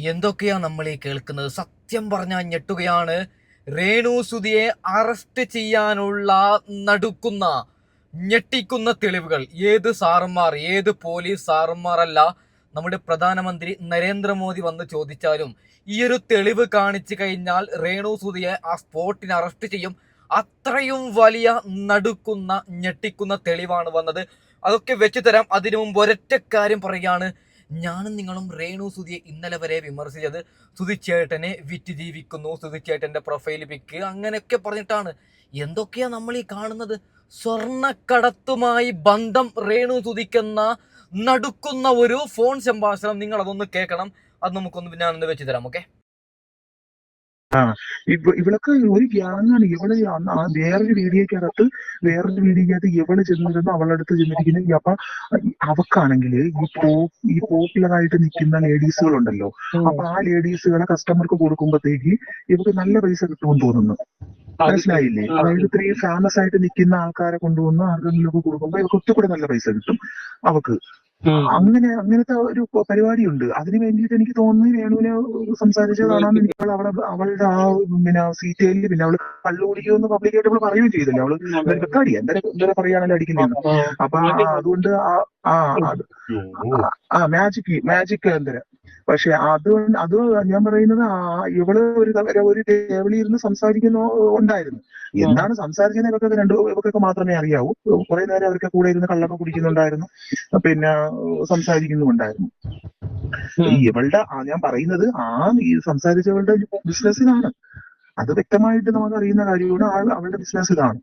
എന്തൊക്കെയാ നമ്മൾ ഈ കേൾക്കുന്നത്? സത്യം പറഞ്ഞാൽ ഞെട്ടുകയാണ്. രേണുസുതിയെ അറസ്റ്റ് ചെയ്യാനുള്ള നടുക്കുന്ന ഞെട്ടിക്കുന്ന തെളിവുകൾ. ഏത് സാറന്മാർ, ഏത് പോലീസ് സാറന്മാരല്ല നമ്മുടെ പ്രധാനമന്ത്രി നരേന്ദ്രമോദി വന്ന് ചോദിച്ചാലും ഈ ഒരു തെളിവ് കാണിച്ചു കഴിഞ്ഞാൽ രേണുസുതിയെ ആ സ്പോട്ടിന് അറസ്റ്റ് ചെയ്യും. അത്രയും വലിയ നടുക്കുന്ന ഞെട്ടിക്കുന്ന തെളിവാണ് വന്നത്. അതൊക്കെ വെച്ചു തരാം. അതിനു മുമ്പ് ഒരൊറ്റ കാര്യം പറയുകയാണ്. ഞാനും നിങ്ങളും രേണുസുതിയെ ഇന്നലെ വരെ വിമർശിച്ചത് സുധിച്ചേട്ടനെ വിറ്റ് ജീവിക്കുന്നു, സുധിച്ചേട്ടന്റെ പ്രൊഫൈൽ പിക്ക് അങ്ങനെയൊക്കെ പറഞ്ഞിട്ടാണ്. എന്തൊക്കെയാ നമ്മൾ ഈ കാണുന്നത്? സ്വർണ്ണക്കടത്തുമായി ബന്ധം രേണുസുതിക്കെന്ന നടുക്കുന്ന ഒരു ഫോൺ സംഭാഷണം. നിങ്ങൾ അതൊന്ന് കേൾക്കണം. അത് നമുക്കൊന്ന് ഞാനൊന്ന് വെച്ച് തരാം. ഓക്കെ. ആ ഇവളൊക്കെ ഒരു ഗ്യാങ്ങാണ്. ഇവള് വേറൊരു വീഡിയോക്കകത്ത് ഇവള് ചെന്നിരുന്നു, അവളുടെ അടുത്ത് ചെന്നിരിക്കുന്നു. അപ്പൊ അവക്കാണെങ്കിൽ ഈ പോപ്പുലറായിട്ട് നിൽക്കുന്ന ലേഡീസുകളുണ്ടല്ലോ, അപ്പൊ ആ ലേഡീസുകളെ കസ്റ്റമർക്ക് കൊടുക്കുമ്പോഴത്തേക്ക് ഇവർക്ക് നല്ല പൈസ കിട്ടുമെന്ന് തോന്നുന്നു. മനസ്സിലായില്ലേ? അതായത് ഇത്രയും ഫേമസ് ആയിട്ട് നിൽക്കുന്ന ആൾക്കാരെ കൊണ്ടുവന്ന് ആർക്കെങ്കിലും ഒക്കെ കൊടുക്കുമ്പോൾ ഇവർക്ക് ഒത്തുകൂടെ നല്ല പൈസ കിട്ടും അവക്ക്. അങ്ങനത്തെ ഒരു പരിപാടിയുണ്ട്. അതിന് വേണ്ടിയിട്ട് എനിക്ക് തോന്നുന്നു രേണുവിനെ സംസാരിച്ചതാണെന്ന് എനിക്ക് അവളുടെ ആ സീറ്റയിൽ പിന്നെ അവള് കള്ളു കുടിക്കുമെന്ന് പബ്ലിക്കായിട്ട് അവള് പറയുകയും ചെയ്തല്ലോ. അവള് വെക്കാടിയ എന്തായാലും പറയുകയാണല്ലോ അടിക്കുന്നതെന്ന്. അപ്പൊ അതുകൊണ്ട് മാജിക് എന്തര. പക്ഷെ അത് ഞാൻ പറയുന്നത് ഇവള് ഒരു ടേബിളിൽ ഇരുന്ന് ഉണ്ടായിരുന്നു. എന്താണ് സംസാരിച്ചതിനെ ഇവക്കൊക്കെ മാത്രമേ അറിയാവൂ. കുറെ നേരം അവർക്ക് കൂടെ ഇരുന്ന് കള്ളൊക്കെ കുടിക്കുന്നുണ്ടായിരുന്നു, പിന്നെ സംസാരിക്കുന്നുണ്ടായിരുന്നു. ഇവളുടെ ഞാൻ പറയുന്നത് ഈ സംസാരിച്ചവളുടെ ബിസിനസ്സിലാണ്. അത് വ്യക്തമായിട്ട് നമുക്ക് അറിയുന്ന കാര്യമാണ്. അവളുടെ ബിസിനസ്സിലാണ്.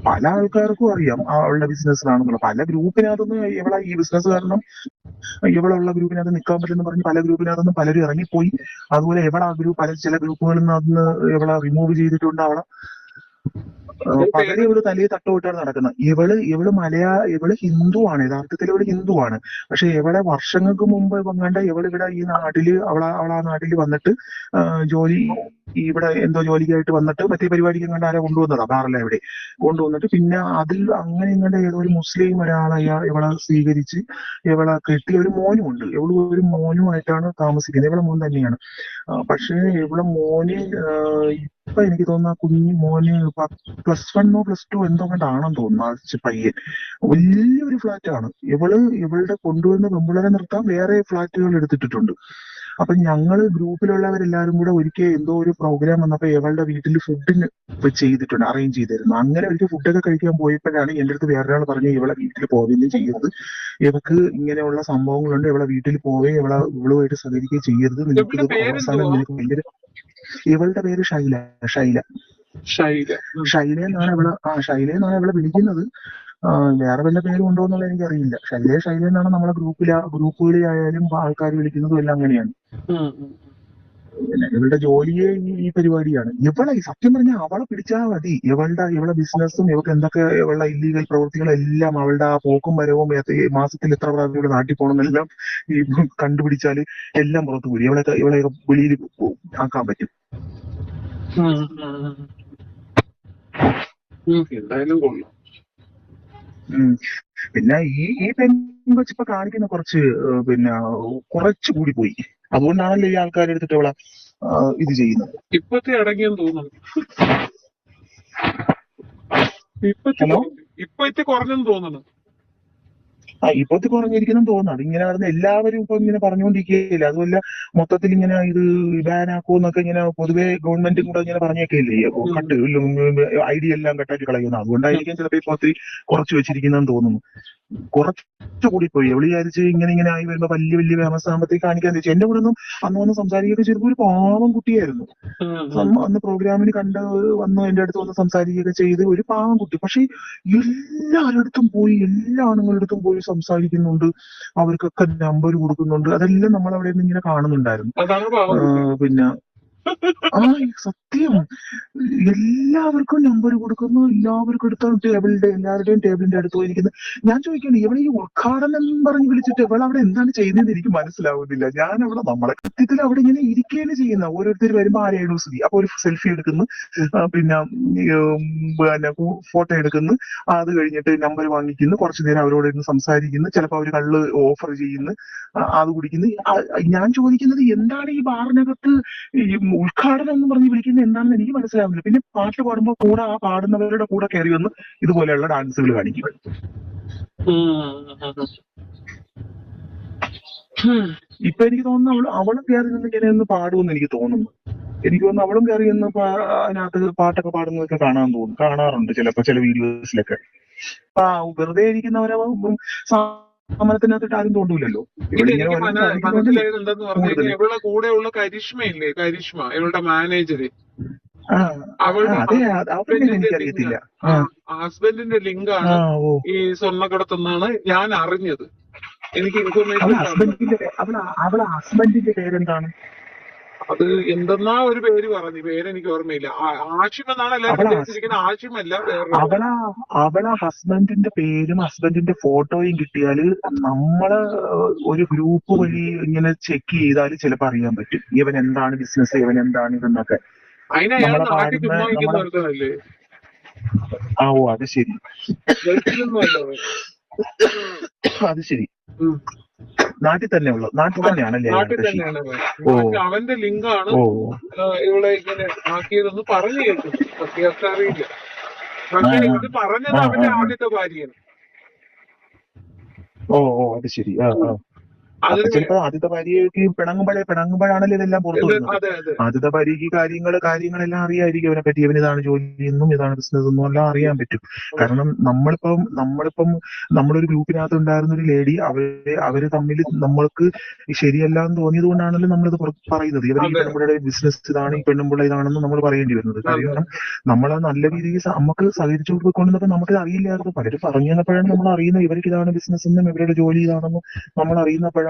പല ആൾക്കാർക്കും അറിയാം അവളുടെ ബിസിനസ്സിലാണെന്നുള്ളത്. പല ഗ്രൂപ്പിനകത്തുനിന്ന് ഈ ബിസിനസ് കാരണം ഇവളുള്ള ഗ്രൂപ്പിനകത്ത് നിൽക്കാൻ പറ്റുമെന്ന് പറഞ്ഞ് പല ഗ്രൂപ്പിനകത്തുനിന്ന് പലരും ഇറങ്ങിപ്പോയി. അതുപോലെ ചില ഗ്രൂപ്പുകളിൽ നിന്ന് ഇവളെ റിമൂവ് ചെയ്തിട്ടുണ്ട്. പകരം ഇവള് തലയിൽ തട്ടുവിട്ടാണ് നടക്കുന്നത്. ഇവള് ഹിന്ദുവാണ്. യഥാർത്ഥത്തിൽ ഇവള് ഹിന്ദുവാണ്. പക്ഷെ ഇവളെ വർഷങ്ങൾക്ക് മുമ്പ് ഇവളിവിടെ ഈ നാട്ടില് അവളാ നാട്ടിൽ വന്നിട്ട് ഇവിടെ എന്തോ ജോലിക്കായിട്ട് വന്നിട്ട് മറ്റേ പരിപാടിക്ക് ആരാ കൊണ്ടുവന്നതാ, വേറല്ല ഇവിടെ കൊണ്ടുവന്നിട്ട് പിന്നെ അതിൽ അങ്ങനെ ഏതോ ഒരു മുസ്ലിം ഒരാളെ ഇവളെ സ്വീകരിച്ച് ഇവളെ കെട്ടി ഒരു മോനുമുണ്ട്. ഒരു മോനുമായിട്ടാണ് താമസിക്കുന്നത്. ഇവളെ മോൻ തന്നെയാണ്. പക്ഷേ ഇവളെ മോന് ഇപ്പൊ എനിക്ക് തോന്നുന്നു കുഞ്ഞു മോന് +1 +2 എന്തോ കണ്ടാണെന്ന് തോന്നുന്നു. ആ പയ്യൻ വലിയൊരു ഫ്ലാറ്റാണ്. ഇവളുടെ കൊണ്ടുവന്ന് പെമ്പിള്ളേരെ നിർത്താൻ വേറെ ഫ്ലാറ്റുകൾ എടുത്തിട്ടുണ്ട്. അപ്പൊ ഞങ്ങള് ഗ്രൂപ്പിലുള്ളവരെല്ലാരും കൂടെ ഒരിക്കൽ എന്തോ ഒരു പ്രോഗ്രാം വന്നപ്പോ ഇവളുടെ വീട്ടിൽ ഫുഡിന് ചെയ്തിട്ടുണ്ട്, അറേഞ്ച് ചെയ്തിരുന്നു. അങ്ങനെ ഒരിക്കൽ ഫുഡൊക്കെ കഴിക്കാൻ പോയപ്പോഴാണ് എന്റെ അടുത്ത് വേറൊരാൾ പറഞ്ഞു ഇവളെ വീട്ടിൽ പോവുകയും ചെയ്യരുത്, ഇവക്ക് ഇങ്ങനെയുള്ള സംഭവങ്ങളുണ്ട്, ഇവളെ വീട്ടിൽ പോവുകയും ഇവളുമായിട്ട് സഹകരിക്കുകയും ചെയ്യരുത്, നിനക്ക് അവസാനം നിനക്ക് വലിയൊരു. ഇവളുടെ പേര് ഷൈല എന്നാണ് ഇവളെ വിളിക്കുന്നത്. വേറെ വല്ല പേരും ഉണ്ടോ എന്നുള്ളത് എനിക്കറിയില്ല. ഷൈല എന്നാണ് നമ്മളെ ഗ്രൂപ്പുകളിൽ ആയാലും ആൾക്കാർ വിളിക്കുന്നതും എല്ലാം അങ്ങനെയാണ്. പിന്നെ ഇവളുടെ ജോലിയെ ഈ പരിപാടിയാണ്. സത്യം പറഞ്ഞാൽ അവളെ പിടിച്ചാൽ മതി. ഇവളുടെ ബിസിനസ്സും ഇവൾക്ക് എന്തൊക്കെ ഇവളുടെ ഇല്ലീഗൽ പ്രവൃത്തികളെല്ലാം അവളുടെ ആ പോക്കും വരവും മാസത്തിൽ എത്ര പ്രാവശ്യം ഇവിടെ നാട്ടിൽ പോകണമെന്നെല്ലാം ഈ കണ്ടുപിടിച്ചാല് എല്ലാം പുറത്തു പോയി. ഇവളെ വെളിയിൽ ആക്കാൻ പറ്റും. എന്തായാലും കൊള്ളാം. പിന്നെ ഈ പെൺകൊച്ച് ഇപ്പൊ കാണിക്കുന്ന പിന്നെ കുറച്ച് കൂടി പോയി. അതുകൊണ്ടാണല്ലോ ഈ ആൾക്കാർ എടുത്തിട്ട് അവളെ ഇത് ചെയ്യുന്നത്. ഇപ്പത്തെ അടങ്ങിയെന്ന് തോന്നുന്നു. ഇപ്പത്തെ കുറഞ്ഞെന്ന് തോന്നുന്നു. ഇപ്പോഴത്തെ കുറഞ്ഞിരിക്കുന്നു തോന്നുന്നു. അതിങ്ങനെ നടന്ന് എല്ലാവരും ഇപ്പൊ ഇങ്ങനെ പറഞ്ഞുകൊണ്ടിരിക്കുകയില്ല. അതുമല്ല മൊത്തത്തിൽ ഇങ്ങനെ ഇത് ബാനാക്കുമെന്നൊക്കെ ഇങ്ങനെ പൊതുവെ ഗവൺമെന്റും കൂടെ ഇങ്ങനെ പറഞ്ഞേക്കില്ലേ, ID എല്ലാം കട്ടാക്കി കളയുന്നു. അതുകൊണ്ടായിരിക്കും ചിലപ്പോ ഇപ്പൊ കുറച്ച് വെച്ചിരിക്കുന്നതെന്ന് തോന്നുന്നു. കുറച്ചുകൂടി പോയി. എവിടെ വിചാരിച്ച് ഇങ്ങനെ ആയി വരുമ്പോ വലിയ ഫേമസ് ആകുമ്പോഴത്തേക്ക് കാണിക്കാൻ വെച്ചു. എന്റെ കൂടെ അന്ന് സംസാരിക്കുകയൊക്കെ ചെയ്തപ്പോൾ ഒരു പാവം കുട്ടിയായിരുന്നു. അന്ന് പ്രോഗ്രാമിന് വന്ന് എന്റെ അടുത്ത് വന്ന് സംസാരിക്കുകയൊക്കെ ചെയ്ത് ഒരു പാവം കുട്ടി. പക്ഷെ എല്ലാവരുടെ പോയി, എല്ലാ ആണുങ്ങളുടെ പോയി സംസാരിക്കുന്നുണ്ട്, അവർക്കൊക്കെ നമ്പർ കൊടുക്കുന്നുണ്ട്. അതെല്ലാം നമ്മൾ അവിടെ നിന്ന് ഇങ്ങനെ കാണുന്നുണ്ടായിരുന്നു. പിന്നെ ആ സത്യം, എല്ലാവർക്കും നമ്പർ കൊടുക്കുന്നു, എല്ലാവർക്കും എടുത്ത ടേബിളിന്റെ എല്ലാവരുടെയും ടേബിളിന്റെ അടുത്ത് പോയിരിക്കുന്നു. ഞാൻ ചോദിക്കുന്നു, ഇവിടെ ഈ ഉദ്ഘാടനം പറഞ്ഞ് വിളിച്ചിട്ട് ഇവൾ അവിടെ എന്താണ് ചെയ്യുന്നതെന്ന് എനിക്ക് മനസ്സിലാവുന്നില്ല. ഞാൻ അവിടെ നമ്മളെ കൃത്യത്തിൽ അവിടെ ഇങ്ങനെ ഇരിക്കുകയാണ് ചെയ്യുന്ന, ഓരോരുത്തർ വരുമ്പോ ആ രേണുസുതി അപ്പൊ ഒരു സെൽഫി എടുക്കുന്നു, പിന്നെ ഫോട്ടോ എടുക്കുന്നു, അത് കഴിഞ്ഞിട്ട് നമ്പർ വാങ്ങിക്കുന്നു, കുറച്ചു നേരം അവരോട് ഇരുന്ന് സംസാരിക്കുന്നു, ചിലപ്പോൾ അവർ കള്ള് ഓഫർ ചെയ്യുന്നു, അത് കുടിക്കുന്നു. ഞാൻ ചോദിക്കുന്നത് എന്താണ് ഈ ബാറിനകത്ത് ഈ ഉദ്ഘാടനം എന്ന് പറഞ്ഞ് വിളിക്കുന്നത് എന്താണെന്ന് എനിക്ക് മനസ്സിലാവുന്നില്ല. പിന്നെ പാട്ട് പാടുമ്പോൾ കൂടെ ആ പാടുന്നവരുടെ കൂടെ കയറി വന്ന് ഇതുപോലെയുള്ള ഡാൻസുകൾ കാണിക്കും. ഇപ്പൊ എനിക്ക് തോന്നുന്നു അവളും കയറി നിന്ന് ഇങ്ങനെ ഒന്ന് പാടുമെന്ന് എനിക്ക് തോന്നുന്നു. എനിക്ക് തോന്നുന്നു അവളും കയറി നിന്ന് അതിനകത്ത് പാട്ടൊക്കെ പാടുന്നതൊക്കെ കാണാറുണ്ട് ചിലപ്പോ ചില വീഡിയോസിലൊക്കെ. വെറുതെ ഇരിക്കുന്നവരെ സമരത്തിനകത്തിട്ട് ആരും തോണ്ടൂലല്ലോ. എനിക്ക് മനസ്സിലായത് എന്താന്ന് പറഞ്ഞു കഴിഞ്ഞാൽ ഇവളുടെ കൂടെയുള്ള കരിഷ്മയില്ലേ, കരിഷ്മ ഇവളുടെ മാനേജര്, അവളുടെ എനിക്കറിയത്തില്ല. ഹസ്ബൻഡിന്റെ ലിങ്കാണ് ഈ സ്വർണ്ണക്കടത്തെന്നാണ് ഞാൻ അറിഞ്ഞത്. എനിക്ക് ഇൻഫർമേഷൻ അവളെ ഹസ്ബൻഡിന്റെ പേരെന്താണ്? അത് എന്തെന്നാ ഒരു പേര് പറഞ്ഞു, പേരെനിക്ക് ഓർമ്മയില്ല. ആഷിം എന്നാണ് എല്ലാവരും വിചാരിച്ചിരിക്കുന്നത്. ആഷിമല്ല, അവളെ ഹസ്ബൻഡിന്റെ പേരും ഹസ്ബൻഡിന്റെ ഫോട്ടോയും കിട്ടിയാല് നമ്മള് ഒരു ഗ്രൂപ്പ് വഴി ഇങ്ങനെ ചെക്ക് ചെയ്താൽ ചിലപ്പോ അറിയാൻ പറ്റും ഇവൻ എന്താണ് ബിസിനസ്, ഇവൻ എന്താണ് ഇതെന്നൊക്കെ. ഓ അത് ശരി, അത് ശരി. നാട്ടിൽ തന്നെയാണല്ലേ? നാട്ടിൽ തന്നെയാണ്. അവന്റെ ലിങ്കാണ് ഇവിടെ ഇങ്ങനെ ആക്കിയതെന്ന് പറഞ്ഞു കേട്ടു. സത്യാവസ്ഥ അറിയില്ല. പക്ഷെ ഇത് പറഞ്ഞത് അവന്റെ ആദ്യത്തെ ഭാര്യയാണ്. ഓ അത് ശരി. ചിലപ്പോ ആദ്യത്തെ ഭാര്യയ്ക്ക് പിണങ്ങുമ്പോഴാണല്ലോ ഇതെല്ലാം പുറത്തു വരുന്നത്. ആദ്യത്തെ ഭാര്യയ്ക്ക് കാര്യങ്ങളെല്ലാം അറിയായിരിക്കും അവനെ പറ്റി, ഇവനിതാണ് ജോലി എന്നും ഇതാണ് ബിസിനസ് എന്നും എല്ലാം അറിയാൻ പറ്റും. കാരണം നമ്മളിപ്പം നമ്മളൊരു ഗ്രൂപ്പിനകത്ത് ഉണ്ടായിരുന്ന ഒരു ലേഡി, അവര് തമ്മിൽ നമ്മൾക്ക് ശരിയല്ല എന്ന് തോന്നിയത് കൊണ്ടാണല്ലോ നമ്മളിത് പറയുന്നത്. ഇവർ ഈ പെണ്ണുമ്പിള്ളയുടെ ബിസിനസ് ഇതാണ്, ഈ പെണ്ണുമ്പിള്ള ഇതാണെന്ന് നമ്മൾ പറയേണ്ടി വരുന്നത്. കാരണം നമ്മളെ നല്ല രീതിയിൽ നമുക്ക് സഹകരിച്ചു കൊടുക്കൊണ്ടിരുന്നപ്പോൾ നമുക്കിത് അറിയില്ലായിരുന്നു. പലരും പറഞ്ഞു തന്നപ്പോഴാണ് നമ്മൾ അറിയുന്നത് ഇവർക്ക് ഇതാണ് ബിസിനസ് എന്നും ഇവരുടെ ജോലി ഇതാണെന്നും നമ്മൾ അറിയുന്നപ്പോഴാണ്.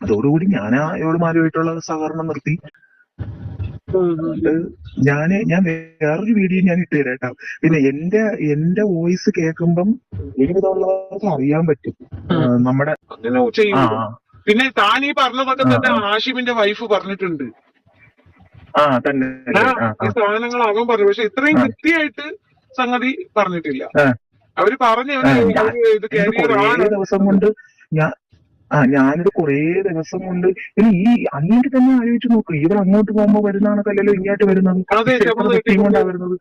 അതോടുകൂടി ഞാൻ ഇവളുമാരുമായിട്ടുള്ള സഹകരണം നിർത്തി. ഞാൻ വേറൊരു വീഡിയോ ഞാൻ ഇട്ട് തരാം കേട്ടോ. പിന്നെ എന്റെ വോയിസ് കേൾക്കുമ്പം എനിക്കിതുള്ളവർക്ക് അറിയാൻ പറ്റും നമ്മുടെ. പിന്നെ താൻ ഈ പറഞ്ഞതൊക്കെ തന്നെ ആഷിമിന്റെ വൈഫ് പറഞ്ഞിട്ടുണ്ട്. ഈ സാധനങ്ങൾ അവൻ പറഞ്ഞു, പക്ഷെ ഇത്രയും കൃത്യമായിട്ട് സംഗതി പറഞ്ഞിട്ടില്ല. അവര് പറഞ്ഞു ഇത് കരിയർ ദിവസം കൊണ്ട് ഞാനിത് കുറേ ദിവസം കൊണ്ട് ഈ അല്ലെങ്കിൽ തന്നെ ആലോചിച്ച് നോക്ക്, ഇവർ അങ്ങോട്ട് പോകുമ്പോ വരുന്നതാണല്ലോ ഇങ്ങോട്ട് വരുന്നത്, കൊണ്ടാ വരുന്നത്.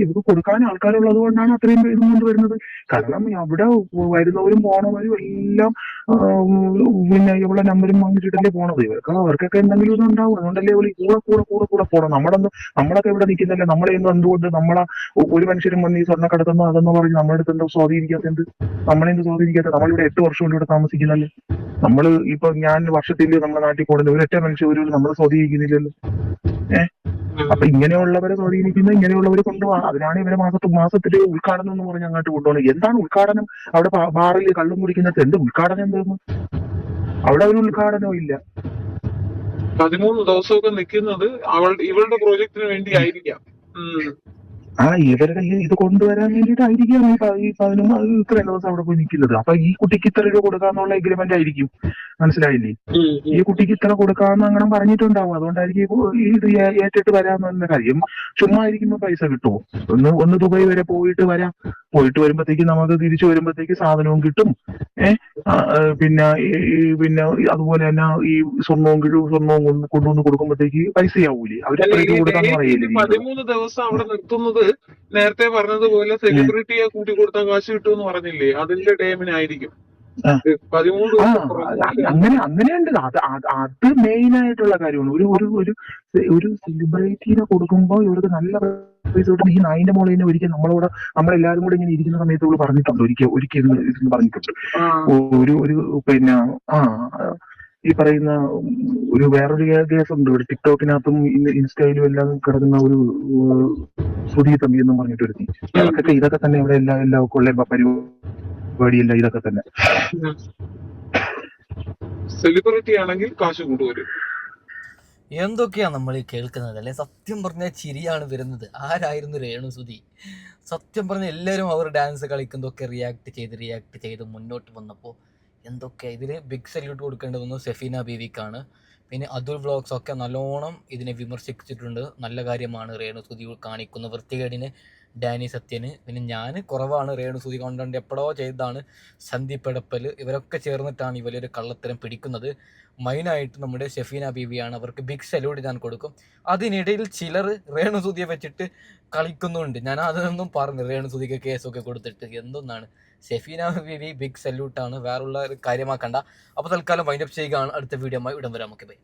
ഇവർക്ക് കൊടുക്കാൻ ആൾക്കാരുള്ളത് കൊണ്ടാണ് അത്രയും ഇതും കൊണ്ട് വരുന്നത്. കാരണം അവിടെ വരുന്നവരും പോണവരും എല്ലാം പിന്നെ ഇവിടെ നമ്പരും വാങ്ങിച്ചിട്ടല്ലേ പോണത്. അവർക്കൊക്കെ എന്തെങ്കിലും ഇതുണ്ടാവും. അതുകൊണ്ടല്ലേ കൂടെ പോണം. നമ്മളൊക്കെ ഇവിടെ നിൽക്കുന്നില്ല. നമ്മളെയൊന്നും എന്തുകൊണ്ട് നമ്മളെ ഒരു മനുഷ്യരും വന്ന് ഈ സ്വർണ്ണക്കടത്തെന്നോ അതെന്നോ പറഞ്ഞ് നമ്മുടെ അടുത്ത് എന്തോ സ്വാധീനിക്കാത്തത്? നമ്മളെന്ത് സ്വാധീനിക്കാത്ത? നമ്മളിവിടെ 8 വർഷം കൊണ്ട് ഇവിടെ താമസിക്കുന്നല്ലേ. നമ്മള് ഇപ്പൊ ഞാൻ വർഷത്തിൽ നമ്മുടെ നാട്ടിൽ പോകുന്നത് ഒരൊറ്റ മനുഷ്യർ നമ്മൾ സ്വാധീനിക്കുന്നില്ലല്ലോ. അപ്പൊ ഇങ്ങനെയുള്ളവരെ സ്വാധീനിക്കുന്ന ഇങ്ങനെയുള്ളവർ കൊണ്ടുപോകാം. അതിനാണ് ഇവരെ മാസത്തില് ഉദ്ഘാടനം എന്ന് പറഞ്ഞ് അങ്ങോട്ട് കൊണ്ടുപോകുന്നത്. എന്താണ് ഉദ്ഘാടനം? അവിടെ ബാറിൽ കള്ളും കുടിക്കുന്നത് എന്ത് ഉദ്ഘാടനം? എന്തായിരുന്നു അവിടെ? ഒരു ഉദ്ഘാടനവും ഇല്ല. 13 ദിവസമൊക്കെ നിൽക്കുന്നത് ഇവളുടെ പ്രോജക്റ്റിന് വേണ്ടി ആയിരിക്കാം. ഇവരുടെ ഇത് കൊണ്ടുവരാൻ വേണ്ടിയിട്ടായിരിക്കും ഈ 13 ഇത്രയും ദിവസം അവിടെ പോയി നിൽക്കുന്നത്. അപ്പൊ ഈ കുട്ടിക്ക് ഇത്ര രൂപ കൊടുക്കാന്നുള്ള എഗ്രിമെന്റ് ആയിരിക്കും. മനസ്സിലായില്ലേ? ഈ കുട്ടിക്ക് ഇത്ര കൊടുക്കാന്ന് അങ്ങനെ പറഞ്ഞിട്ടുണ്ടാവും. അതുകൊണ്ടായിരിക്കും ഇത് ഏറ്റിട്ട് വരാമെന്ന കാര്യം. ചുമ്മാ ഇരിക്കുമ്പോ പൈസ കിട്ടുമോ? ഒന്ന് ദുബായ് വരെ പോയിട്ട് വരുമ്പോഴത്തേക്ക് നമുക്ക് തിരിച്ചു വരുമ്പോഴത്തേക്ക് സാധനവും കിട്ടും. പിന്നെ അതുപോലെ തന്നെ ഈ സ്വർണവും കൊണ്ടുവന്ന് കൊടുക്കുമ്പോഴത്തേക്ക് പൈസയാവൂലേ? അവര് കൊടുക്കാന്ന് പറയില്ലേ? 13 ദിവസം അവിടെ നിർത്തുന്നത് നേരത്തെ പറഞ്ഞതുപോലെ സെലിബ്രിറ്റിയെ കൂട്ടി കൊടുത്താൽ കാശ് കിട്ടുമെന്ന് പറഞ്ഞില്ലേ? അതിന്റെ ടൈമിനായിരിക്കും. 13 അങ്ങനെയുണ്ട്. അത് മെയിൻ ആയിട്ടുള്ള കാര്യമാണ്. ഒരു സെലിബ്രിറ്റീനെ കൊടുക്കുമ്പോൾ ഇവർക്ക് നല്ല പൈസ കിട്ടും. ഈ നായിന്റെ മോളെ തന്നെ ഒരിക്കൽ നമ്മളെല്ലാരും കൂടെ ഇങ്ങനെ ഇരിക്കുന്ന സമയത്ത് ഇവള് പറഞ്ഞിട്ടുണ്ട്, ഒരിക്കൽ ഇരുന്ന് പറഞ്ഞിട്ടുണ്ട്. ഒരു പിന്നെ ഈ പറയുന്ന ഒരു വേറൊരു കേസ് ഉണ്ട് ഇവിടെ ടിക്ടോക്കിനകത്തും ഇൻസ്റ്റയിലും എല്ലാം കിടക്കുന്ന ഒരു സുധി തമ്പി എന്നും പറഞ്ഞിട്ട് വരുത്തി. അതൊക്കെ ഇതൊക്കെ തന്നെ ഇവിടെ എല്ലാവർക്കും ഉള്ള പരിപാടിയല്ല, ഇതൊക്കെ തന്നെ. സെലിബ്രിറ്റി ആണെങ്കിൽ കാശ് കൂടുതലും. എന്തൊക്കെയാ നമ്മൾ ഈ കേൾക്കുന്നത് അല്ലെ? സത്യം പറഞ്ഞാൽ ചിരിയാണ് വരുന്നത്. ആരായിരുന്നു രേണുസുതി? സത്യം പറഞ്ഞാൽ എല്ലാവരും അവർ ഡാൻസ് കളിക്കുന്നതൊക്കെ റിയാക്ട് ചെയ്ത് മുന്നോട്ട് വന്നപ്പോൾ എന്തൊക്കെയാ ഇതിന് ബിഗ് സല്യൂട്ട് കൊടുക്കേണ്ടി വന്നു സെഫീന ബീവിക്കാണ്. പിന്നെ അതുൽ വ്ളോഗ്സ് ഒക്കെ നല്ലോണം ഇതിനെ വിമർശിച്ചിട്ടുണ്ട്. നല്ല കാര്യമാണ് രേണുസുതി കാണിക്കുന്ന വൃത്തികേടിന്, ഡാനി സത്യന്. പിന്നെ ഞാൻ കുറവാണ് രേണുസുതി കണ്ടുകൊണ്ട് എപ്പോഴോ ചെയ്തതാണ് സന്ദീപ് എടപ്പൽ. ഇവരൊക്കെ ചേർന്നിട്ടാണ് ഇവരൊരു കള്ളത്തരം പിടിക്കുന്നത്. മെയിനായിട്ട് നമ്മുടെ ഷെഫീന ബീവിയാണ്. അവർക്ക് ബിഗ് സല്യൂട്ട് ഞാൻ കൊടുക്കും. അതിനിടയിൽ ചിലർ രേണുസുതിയെ വെച്ചിട്ട് കളിക്കുന്നുണ്ട്. ഞാൻ അതൊന്നും പറഞ്ഞു, രേണുസുതിക്ക് കേസൊക്കെ കൊടുത്തിട്ട് എന്തൊന്നാണ്. ഷെഫീന ബീവി ബിഗ് സല്യൂട്ടാണ്, വേറുള്ള ഒരു കാര്യമാക്കണ്ട. അപ്പോൾ തൽക്കാലം വൈൻഡപ്പ് ചെയ്യുകയാണ്. അടുത്ത വീഡിയോ ഉടൻ വരാം. Okay, by.